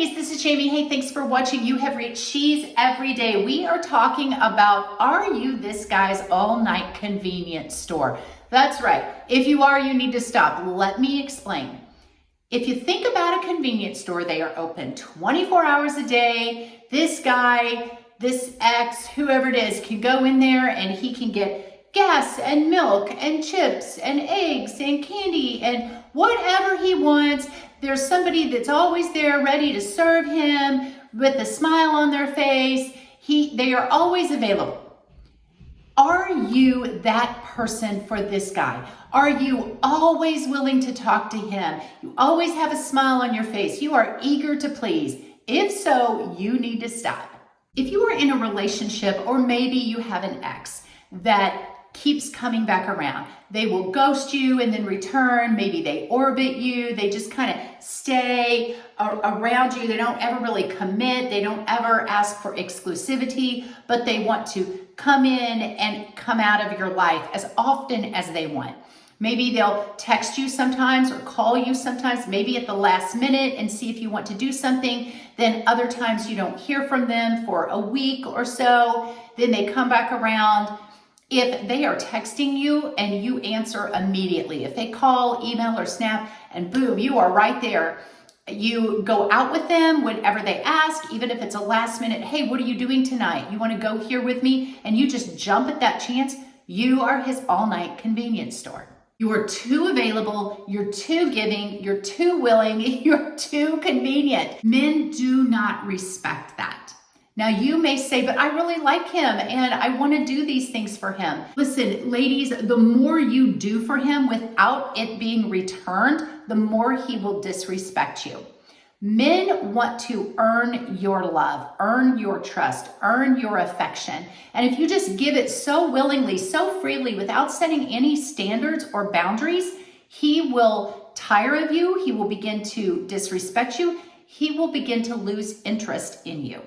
ladies, this is Jamie. Hey, thanks for watching. You have reached She's Everyday. We are talking about, are you this guy's all-night convenience store? That's right. If you are, you need to stop. Let me explain. If you think about a convenience store, they are open 24 hours a day. This guy, this ex, whoever it is, can go in there and he can get gas and milk and chips and eggs and candy and whatever he wants. There's somebody that's always there ready to serve him with a smile on their face. They are always available. Are you that person for this guy? Are you always willing to talk to him? You always have a smile on your face. You are eager to please. If so, you need to stop. If you are in a relationship, or maybe you have an ex that keeps coming back around, they will ghost you and then return. Maybe they orbit you. They just kind of stay around you. They don't ever really commit. They don't ever ask for exclusivity, but they want to come in and come out of your life as often as they want. Maybe they'll text you sometimes or call you sometimes, maybe at the last minute, and see if you want to do something. Then other times you don't hear from them for a week or so. Then they come back around. If they are texting you and you answer immediately, if they call, email, or snap, and boom, you are right there. You go out with them whenever they ask, even if it's a last minute, hey, what are you doing tonight? You want to go here with me? And you just jump at that chance. You are his all-night convenience store. You are too available, you're too giving, you're too willing, you're too convenient. Men do not respect that. Now you may say, but I really like him and I want to do these things for him. Listen, ladies, the more you do for him without it being returned, the more he will disrespect you. Men want to earn your love, earn your trust, earn your affection. And if you just give it so willingly, so freely, without setting any standards or boundaries, he will tire of you. He will begin to disrespect you. He will begin to lose interest in you.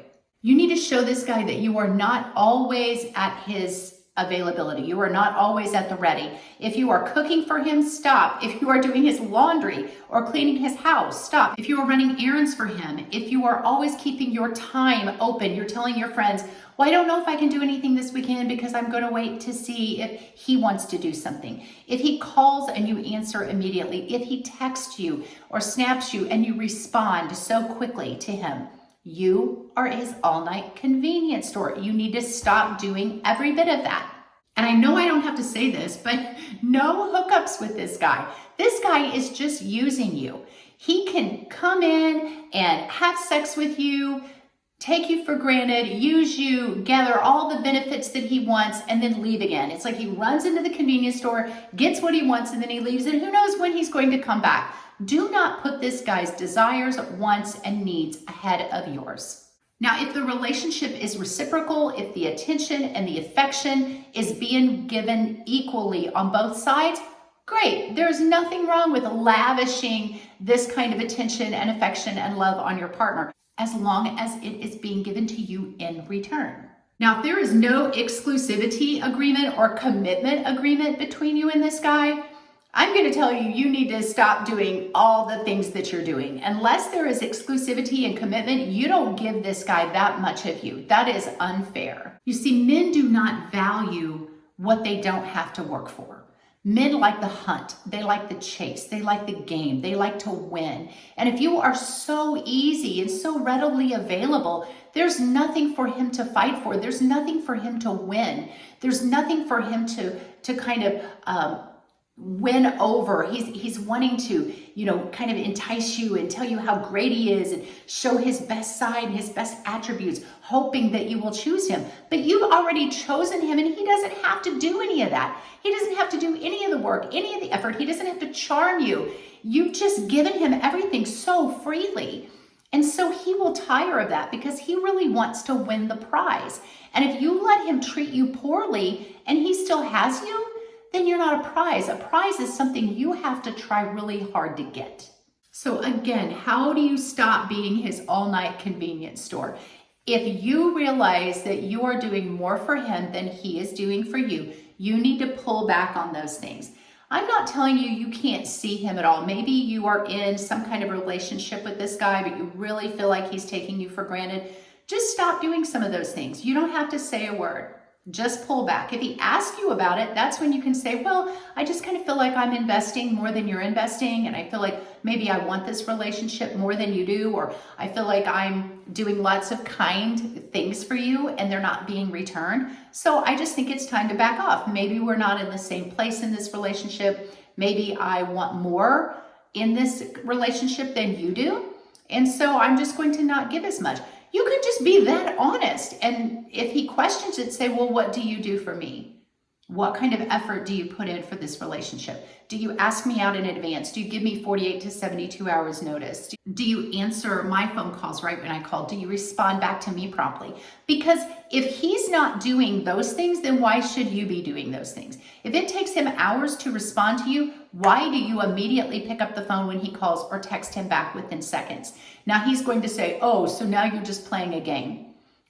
You need to show this guy that you are not always at his availability. You are not always at the ready. If you are cooking for him, stop. If you are doing his laundry or cleaning his house, stop. If you are running errands for him, if you are always keeping your time open, you're telling your friends, well, I don't know if I can do anything this weekend because I'm going to wait to see if he wants to do something. If he calls and you answer immediately, if he texts you or snaps you and you respond so quickly to him, you are his all-night convenience store. You need to stop doing every bit of that. And I know I don't have to say this, but no hookups with this guy. This guy is just using you. He can come in and have sex with you, take you for granted, use you, gather all the benefits that he wants, and then leave again. It's like he runs into the convenience store, gets what he wants, and then he leaves, and who knows when he's going to come back. Do not put this guy's desires, wants, and needs ahead of yours. Now, if the relationship is reciprocal, if the attention and the affection is being given equally on both sides, great. There's nothing wrong with lavishing this kind of attention and affection and love on your partner, as long as it is being given to you in return. Now, if there is no exclusivity agreement or commitment agreement between you and this guy, I'm going to tell you, you need to stop doing all the things that you're doing. Unless there is exclusivity and commitment, you don't give this guy that much of you. That is unfair. You see, men do not value what they don't have to work for. Men like the hunt, they like the chase, they like the game, they like to win. And if you are so easy and so readily available, there's nothing for him to fight for. There's nothing for him to win. There's nothing for him to kind of win over. He's wanting to, kind of entice you and tell you how great he is and show his best side and his best attributes, hoping that you will choose him. But you've already chosen him and he doesn't have to do any of that. He doesn't have to do any of the work, any of the effort. He doesn't have to charm you. You've just given him everything so freely. And so he will tire of that because he really wants to win the prize. And if you let him treat you poorly and he still has you, then you're not a prize. A prize is something you have to try really hard to get. So again, how do you stop being his all-night convenience store? If you realize that you are doing more for him than he is doing for you, you need to pull back on those things. I'm not telling you you can't see him at all. Maybe you are in some kind of relationship with this guy, but you really feel like he's taking you for granted. Just stop doing some of those things. You don't have to say a word. Just pull back. If he asks you about it, that's when you can say, well, I just kind of feel like I'm investing more than you're investing, and I feel like maybe I want this relationship more than you do, or I feel like I'm doing lots of kind things for you and they're not being returned. So I just think it's time to back off. Maybe we're not in the same place in this relationship. Maybe I want more in this relationship than you do. And so I'm just going to not give as much. You could just be that honest. And if he questions it, say, well, what do you do for me? What kind of effort do you put in for this relationship? Do you ask me out in advance? Do you give me 48 to 72 hours notice? Do you answer my phone calls right when I call? Do you respond back to me promptly? Because if he's not doing those things, then why should you be doing those things? If it takes him hours to respond to you, why do you immediately pick up the phone when he calls or text him back within seconds? Now he's going to say, oh, so now you're just playing a game.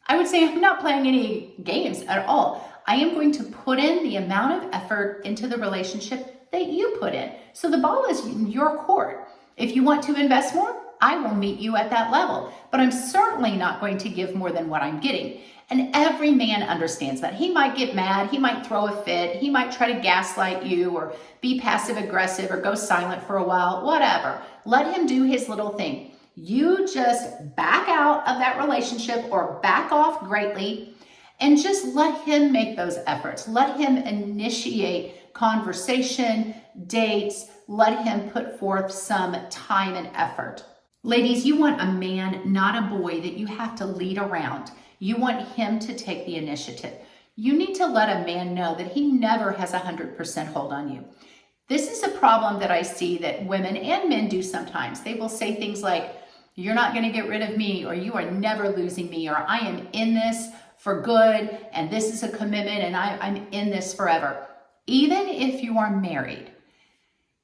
I would say I'm not playing any games at all. I am going to put in the amount of effort into the relationship that you put in. So the ball is in your court. If you want to invest more, I will meet you at that level, but I'm certainly not going to give more than what I'm getting. And every man understands that. He might get mad, he might throw a fit, he might try to gaslight you or be passive aggressive or go silent for a while, whatever. Let him do his little thing. You just back out of that relationship or back off greatly and just let him make those efforts. Let him initiate conversation, dates, let him put forth some time and effort. Ladies, you want a man, not a boy that you have to lead around. You want him to take the initiative. You need to let a man know that he never has 100% hold on you. This is a problem that I see that women and men do sometimes. They will say things like, you're not going to get rid of me, or you are never losing me, or I am in this for good, and this is a commitment, and I'm in this forever. Even if you are married,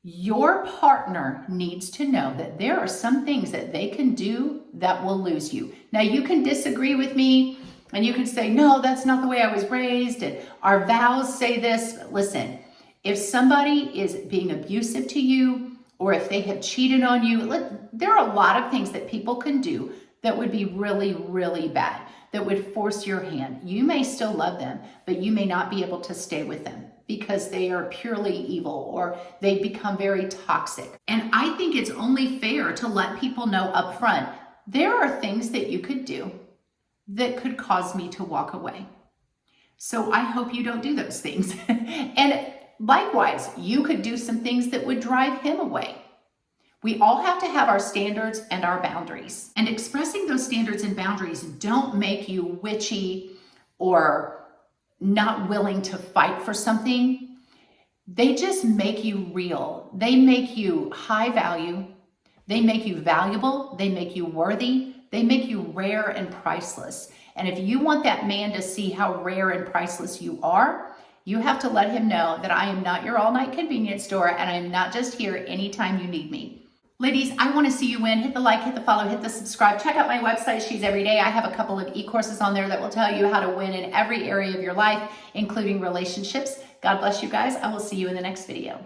your partner needs to know that there are some things that they can do that will lose you. Now, you can disagree with me, and you can say, no, that's not the way I was raised, and our vows say this. Listen, if somebody is being abusive to you, or if they have cheated on you, there are a lot of things that people can do that would be really, really bad, that would force your hand. You may still love them, but you may not be able to stay with them because they are purely evil or they become very toxic. And I think it's only fair to let people know up front, there are things that you could do that could cause me to walk away. So I hope you don't do those things. And likewise, you could do some things that would drive him away. We all have to have our standards and our boundaries. And expressing those standards and boundaries don't make you witchy or not willing to fight for something. They just make you real. They make you high value. They make you valuable. They make you worthy. They make you rare and priceless. And if you want that man to see how rare and priceless you are, you have to let him know that I am not your all-night convenience store and I am not just here anytime you need me. Ladies, I want to see you win. Hit the like, hit the follow, hit the subscribe. Check out my website, She's Everyday. I have a couple of e-courses on there that will tell you how to win in every area of your life, including relationships. God bless you guys. I will see you in the next video.